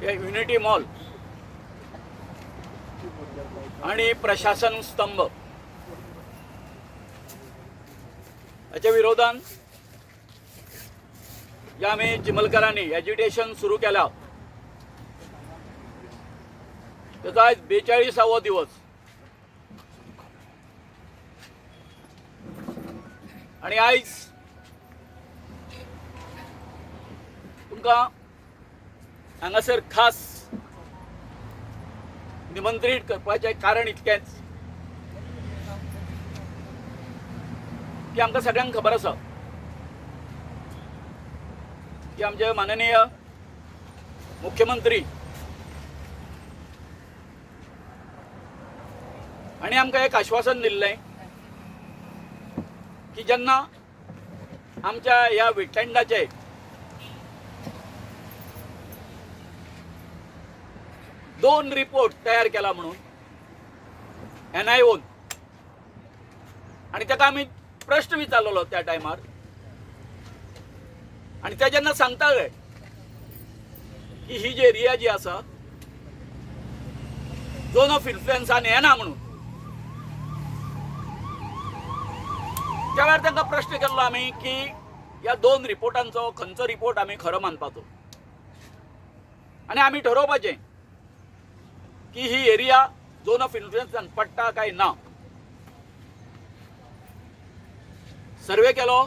Unity mall आणि प्रशासन स्तंभ याच्या विरोधात जे आम्ही चिमलकरांनी एजिटेशन सुरू केला त्याचा आज 42वा दिवस आणि आज तुमका हांगासर खास निमंत्रित करपाचें कारण इतकेंच की आमकां सगळ्यांक खबर आसा की आमचे माननीय मुख्यमंत्री आणि आमकां एक आश्वासन दिल्लें की जेन्ना आमच्या ह्या वेटलँडाचे दोन रिपोर्ट तयार केला म्हणून NIOन आणि ताका आमी प्रश्न विचारलेलो त्या टायमार आणि ते जेन्ना सांगताले की ही जी एरिया जी आसा झोन ऑफ इन्फ्लुएन्सान येना म्हणून त्या वेळार तांकां प्रश्न केल्लो आमी की ह्या दोन रिपोर्टांचो खंयचो रिपोर्ट आमी खरो मानपाचो आणि आमी ठरोवपाचें की ही एरिया झोन ऑफ इन्फ्लुएन्सान पडटा काय ना. सर्वे केलो,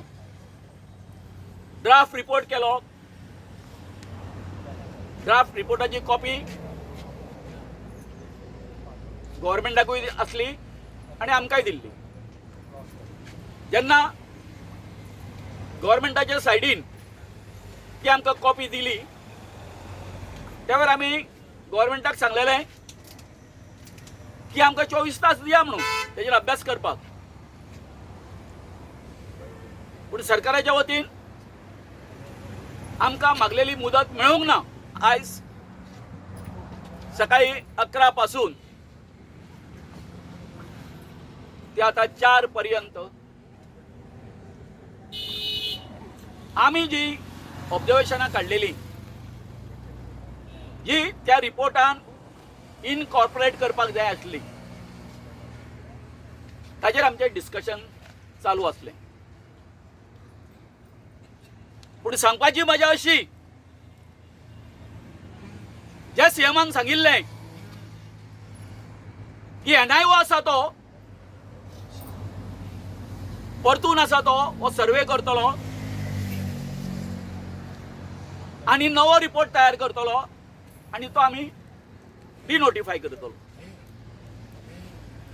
ड्राफ्ट रिपोर्ट केलो, ड्राफ्ट रिपोर्टाची कॉपी गव्हर्नमेंटाकूय असली आणि आमकांय दिल्ली. जेन्ना गव्हर्नमेंटाच्या सायडीन ती आमकां कॉपी दिली त्या वेळार आमी गव्हर्नमेंटाक सांगलेलें की आमकां 24 तास दिया म्हणून तेजेर अभ्यास करपाक. पूण सरकाराच्या वतीन आमकां मागलेली मुदत मेळूंक ना. आयज सकाळी 11 पासून ते आता 4 पर्यंत आमी जी ऑब्जर्वेशनां काडलेली जी त्या रिपोर्टान इनकॉर्पोरेट करपाक जाय आसली ताजेर आमचें डिस्कशन चालू आसलें. पूण सांगपाची मजा अशी जे सीएमान सांगिल्लें की NIO आसा तो परतून आसा तो हो सर्वे करतलो आणि नवो रिपोर्ट तयार करतलो आणि तो आमी डिनोटिफाय करतलो.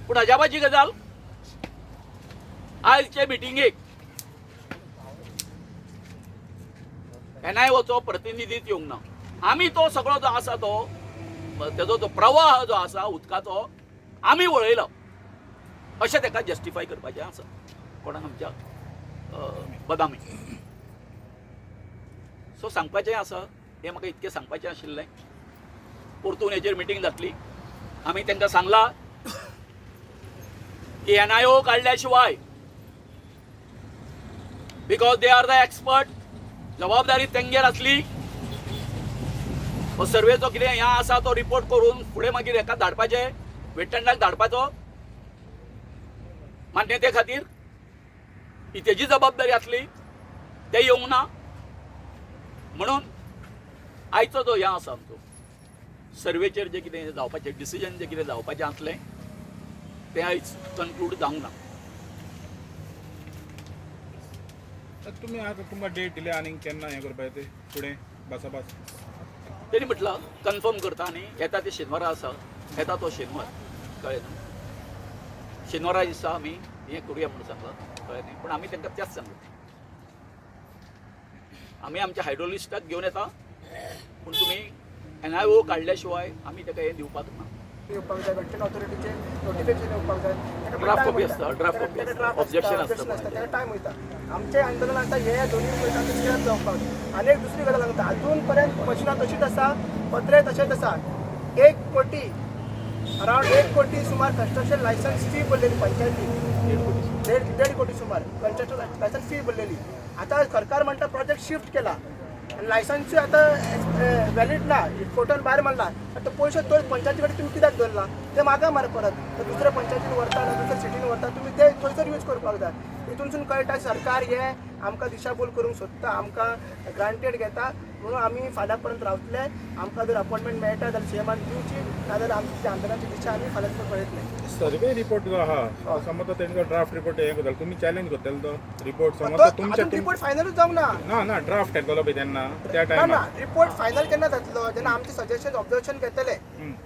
पूण अजापाची गजाल आजचे मिटिंगेक NIOचो प्रतिनिधीच येवंक ना. आमी तो सगळो जो आसा तो तेजो जो प्रवाह जो आसा उदकाचो आमी वळयलो अशें ताका जस्टिफाय करपाचें आसा कोणाक आमच्या बदामी. सो सांगपाचें आसा हें म्हाका इतकें सांगपाचें आशिल्लें. परतून हेचेर मिटींग जातली. आमी तांकां सांगला की NIO काडल्या शिवाय because they are the expert जबाबदारी तेंगेर आसली. हो सर्वेचो कितें हें आसा तो रिपोर्ट करून फुडें मागीर हेका धाडपाचें वेटलँडाक धाडपाचो मान्यते खातीर ही तेजी जबाबदारी आसली. ते येवंक ना म्हणून आयचो जो हें आसा आमचो सर्वेचेर जे कितें जावपाचें डिसिजन जे कितें जावपाचें आसलें तें आयज कन्क्लूड जावंक ना. तुम्ही आता तुमकां डेट दिल्या आनी केन्ना हें करपाचें तें फुडें भासाभास तेणी म्हटलं कन्फर्म करता आनी येता ते शेनवारा आसा येता तो शेनवार कळ्ळें न्हू. शेनवारा दिसा आमी हें करुया म्हणून सांगलां कळ्ळें न्ही. पूण आमी तांकां तेंच सांगलें आमी आमच्या हायड्रोलिस्टाक घेवन येता पूण तुमी NIO काडल्या शिवाय आमी ताका हें दिवपाक ना. येवपाक जाय वेटलँड ऑथॉरिटीचे नोटिफिकेशन येवपाक जाय. ड्राफ्ट कॉपी आसता ड्राफ्ट कॉपी आसता ऑब्जेक्शन आसता त्याला टायम वयता. आमचें आंदोलन आतां हे दोनूय पॉयंटांचेर स्क्रॅप जावपाक जाय. आनी एक दुसरी गजाल सांगता अजून पर्यंत मशिनां तशीच आसा पत्रे तशेंच आसा. 1 कोटी अरावंड 1 कोटी सुमार कन्स्ट्रक्शन लायसन्स फी भरलेली पंचायती 1.5 कोटी सुमार कन्स्ट्रक्शन लायसन्स फी भरलेली. आता सरकार म्हणटा प्रोजेक्ट शिफ्ट केला आनी लायसन्स आतां वॅलीड ना कोर्टान भायर मारला तो पयशे तो पंचायती कडेन तुमी कित्याक दवरला ते मागा मरे परत दुसऱ्या पंचायतीन व्हरता ना दुसऱ्या सिटीन व्हरता तुमी ते थंयसर यूज करपाक जाय हितूनसून कळटा सरकार हे आमकां दिशाभूल करूंक सोदता आमकां ग्रांटेड घेता म्हणून आमी फाल्यां पर्यंत रावतले आमकां जर अपॉइंटमेंट मेळटा जाल्यार सीएमान दिवची नाजाल्यार आमची आंदोलनाची दिशा आमी फाल्यां तुका कळयतले सर्वे रिपोर्ट जो आहा समज तो तेंचो ड्राफ्ट रिपोर्ट हे करतलो तुमी चॅलेंज करतलो तो रिपोर्ट समज तो तुमच्या अजून रिपोर्ट फायनलूच जावंक ना ना ड्राफ्ट येतलो पळय तेन्ना त्या ना टायमार रिपोर्ट फायनल केन्ना जातलो जेन्ना आमचे सजेशन ऑब्जर्वेशन घेतले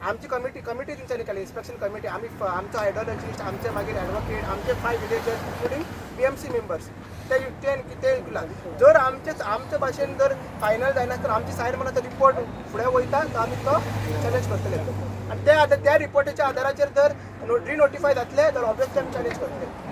आमची कमिटी तेंच्यांनी केली इन्स्पेक्शन कमिटी आमी आमचो हायड्रोलॉजिस्ट आमचे मागीर एडवोकेट आमचे 5 विलेजर्स इन्क्लुडींग बीएमसी मेंबर्स ते जर आमचे भाशेन जर फायनल जायना तर आमची सायड म्हणा तो रिपोर्ट फुडें वयता तर आमी तो चॅलेंज करतले आनी त्या रिपोर्टाच्या आदाराचेर जर रिनोटिफाय जातले तर ऑब्वियसली आमी चॅलेंज करतले